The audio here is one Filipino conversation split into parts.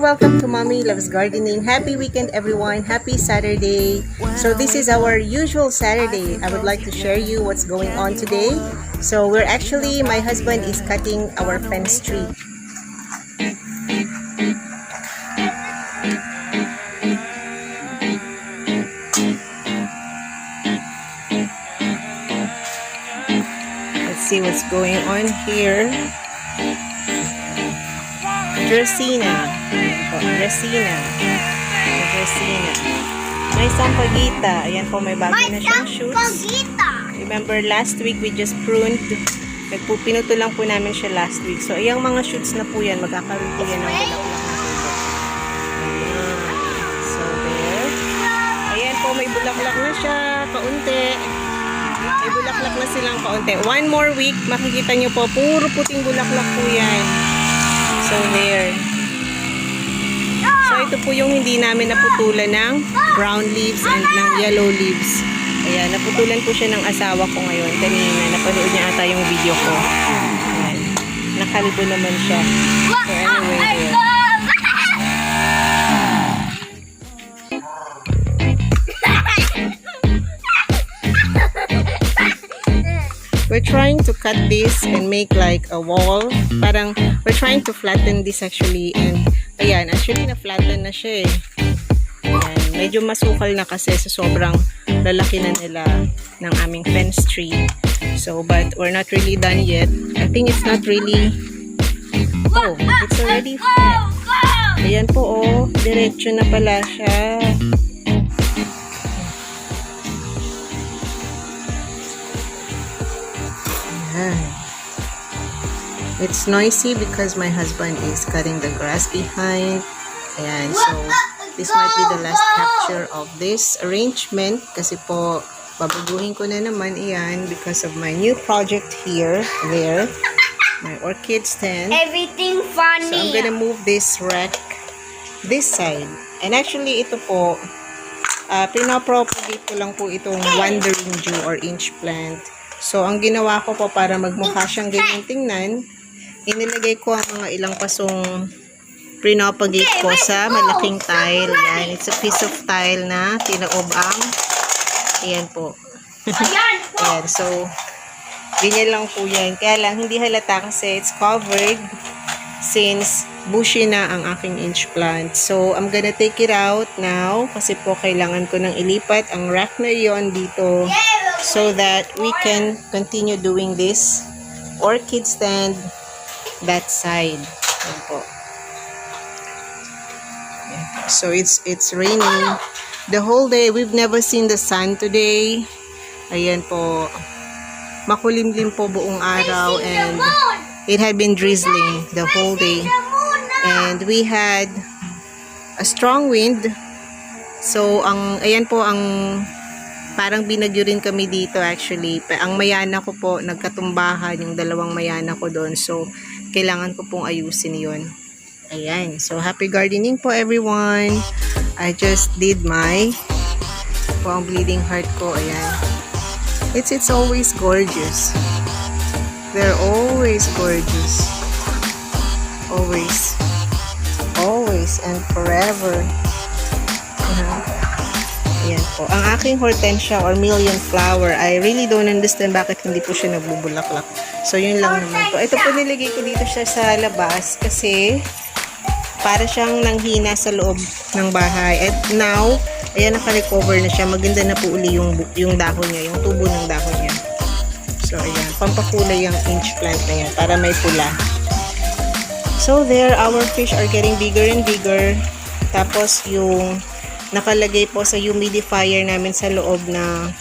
welcome to Mommy Loves Gardening. Happy weekend everyone. Happy Saturday. So this is our usual Saturday. I would like to share you what's going on today. So my husband is cutting our fence tree. Let's see what's going on here. Dracena. Dracena. May sampagita. Ayan po, may bago na siyang shoots. Remember, last week we just pruned. Pinuto lang po namin siya last week. So, ayang mga shoots na po yan, magkakaroon po yan ng bulaklak na tubo. Ayan. So, there. Ayan po, may bulaklak na siya. Kaunti. May bulaklak na silang kaunti. One more week, makikita nyo po, puro puting bulaklak po yan. So, there. So, ito po yung hindi namin naputulan ng brown leaves and ng yellow leaves. Ayan, naputulan po siya ng asawa ko ngayon. Kanina, napanood niya ata yung video ko. Ayan. Nakalbo naman siya. So, anyway, there. We're trying to cut this and make like a wall. Parang, we're trying to flatten this actually. And, ayan, actually na-flatten na siya eh. Ayan, medyo masukal na kasi sa sobrang lalaki na nila ng aming fence tree. So, but we're not really done yet. I think it's not really... Oh, it's already flat. Ayan po oh, diretso na pala siya. It's noisy because my husband is cutting the grass behind. Ayan, so this might be the last capture of this arrangement kasi po babaguhin ko na naman iyan because of my new project here, there, my orchid stand. Everything funny. So I'm gonna move this rack this side. And actually ito po, pinapropagate ko lang po itong wandering Jew or inch plant. So, ang ginawa ko po para magmukha siyang ganyan tingnan, inilagay ko ang mga ilang pasong pinapagate ko sa malaking tile. Yan. It's a piece of tile na tinaob ang ayan po. Ayan. So, ganyan lang po yan. Kaya lang, hindi halata kasi it's covered since bushy na ang aking inch plant. So, I'm gonna take it out now kasi po kailangan ko nang ilipat ang rack na yon dito so that we can continue doing this orchid stand that side. Ayan po. So, it's raining the whole day. We've never seen the sun today. Ayan po. Makulimlim po buong araw and it had been drizzling the whole day. And we had a strong wind. So, ayan po ang parang binagyo rin kami dito actually. Ang mayana ko po, nagkatumbahan yung dalawang mayana ko doon. So, kailangan ko pong ayusin yon. Ayan. So, happy gardening po everyone. I just did my ang bleeding heart ko. Ayan. It's always gorgeous. They're always gorgeous. Always. Always and forever. Ayan po. Ang aking hortensia or million flower, I really don't understand bakit hindi po siya nagbubulaklak. So, yun lang naman po. Ito po nilagay ko dito siya sa labas kasi para siyang nanghina sa loob ng bahay. And now, ayan, naka-recover na siya. Maganda na po uli yung dahon niya, yung tubo ng dahon niya. So, ayan. Pampakulay yung inch plant na yan para may pula. So, there, our fish are getting bigger and bigger. Tapos, yung nakalagay po sa humidifier namin sa loob na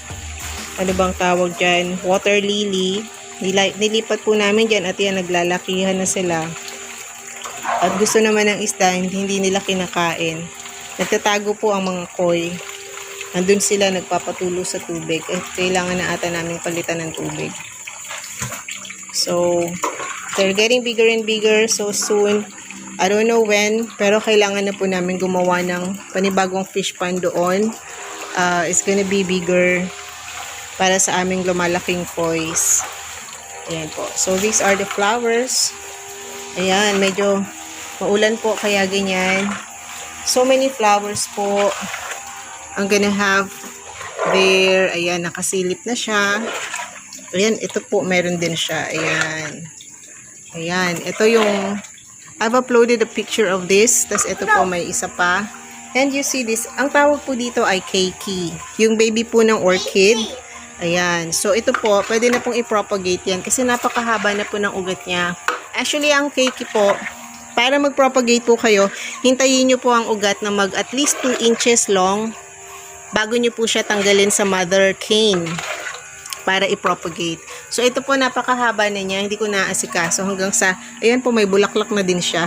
ano bang tawag dyan? Water lily. Nilipat po namin dyan at yan, naglalakihan na sila. At gusto naman ng isda, hindi nila kinakain. Nagtatago po ang mga koi. Nandun sila nagpapatulo sa tubig. At kailangan na ata namin palitan ng tubig. So, they're getting bigger and bigger so soon. I don't know when, pero kailangan na po namin gumawa ng panibagong fish pond doon. It's gonna be bigger para sa aming lumalaking kois. Ayan po. So, these are the flowers. Ayan, medyo Maulan po, kaya ganyan. So many flowers po. I'm gonna have there. Ayan, nakasilip na siya. Ayan, ito po, meron din siya. Ayan. Ayan, ito yung I've uploaded a picture of this. Tapos ito po, may isa pa. And you see this, ang tawag po dito ay keiki. Yung baby po ng orchid. Ayan. So, ito po, pwede na pong i-propagate yan kasi napakahaba na po ng ugat niya. Actually, ang keiki po, para mag-propagate po kayo, hintayin nyo po ang ugat na mag at least 2 inches long bago nyo po siya tanggalin sa mother cane para i-propagate. So, ito po, napakahaba na niya. Hindi ko naasikaso hanggang sa, ayan po, may bulaklak na din siya.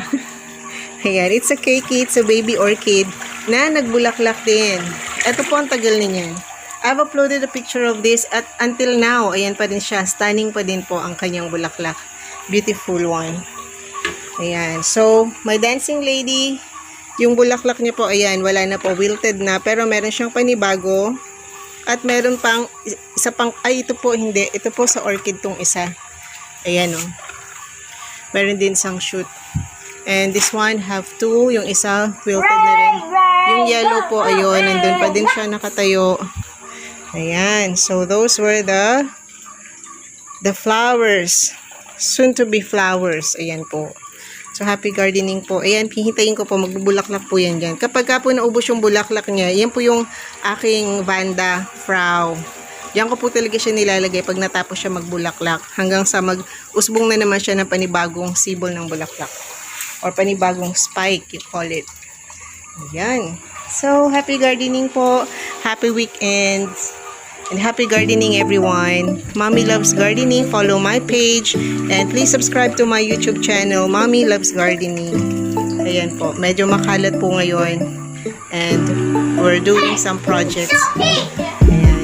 Ayan, it's a keiki, it's a baby orchid na nagbulaklak din. Ito po ang tagal niyan. I've uploaded a picture of this at until now, ayan pa din siya. Stunning pa din po ang kanyang bulaklak. Beautiful one. Ayan, so, my dancing lady, yung bulaklak niya po, ayan, wala na po, wilted na. Pero meron siyang panibago. At meron pang, isa pang, ay ito po, hindi. Ito po sa orchid tong isa. Ayan o. Meron din isang shoot. And this one have 2. Yung isa, wilted na rin. Yung yellow po, ayun, nandun pa din siya nakatayo. Ayan. So, those were the flowers. Soon to be flowers. Ayan po. So, happy gardening po. Ayan, hihintayin ko po, magbubulaklak po yan dyan. Kapag ka po naubos yung bulaklak niya, yan po yung aking Vanda Frau. Diyan ko po talaga siya nilalagay pag natapos siya magbulaklak. Hanggang sa mag-usbong na naman siya ng panibagong sibol ng bulaklak. Or panibagong spike, you call it. Ayan. So, happy gardening po. Happy weekend. And happy gardening, everyone. Mommy Loves Gardening. Follow my page. And please subscribe to my YouTube channel, Mommy Loves Gardening. Ayan po. Medyo makalat po ngayon. And we're doing some projects. Ayan.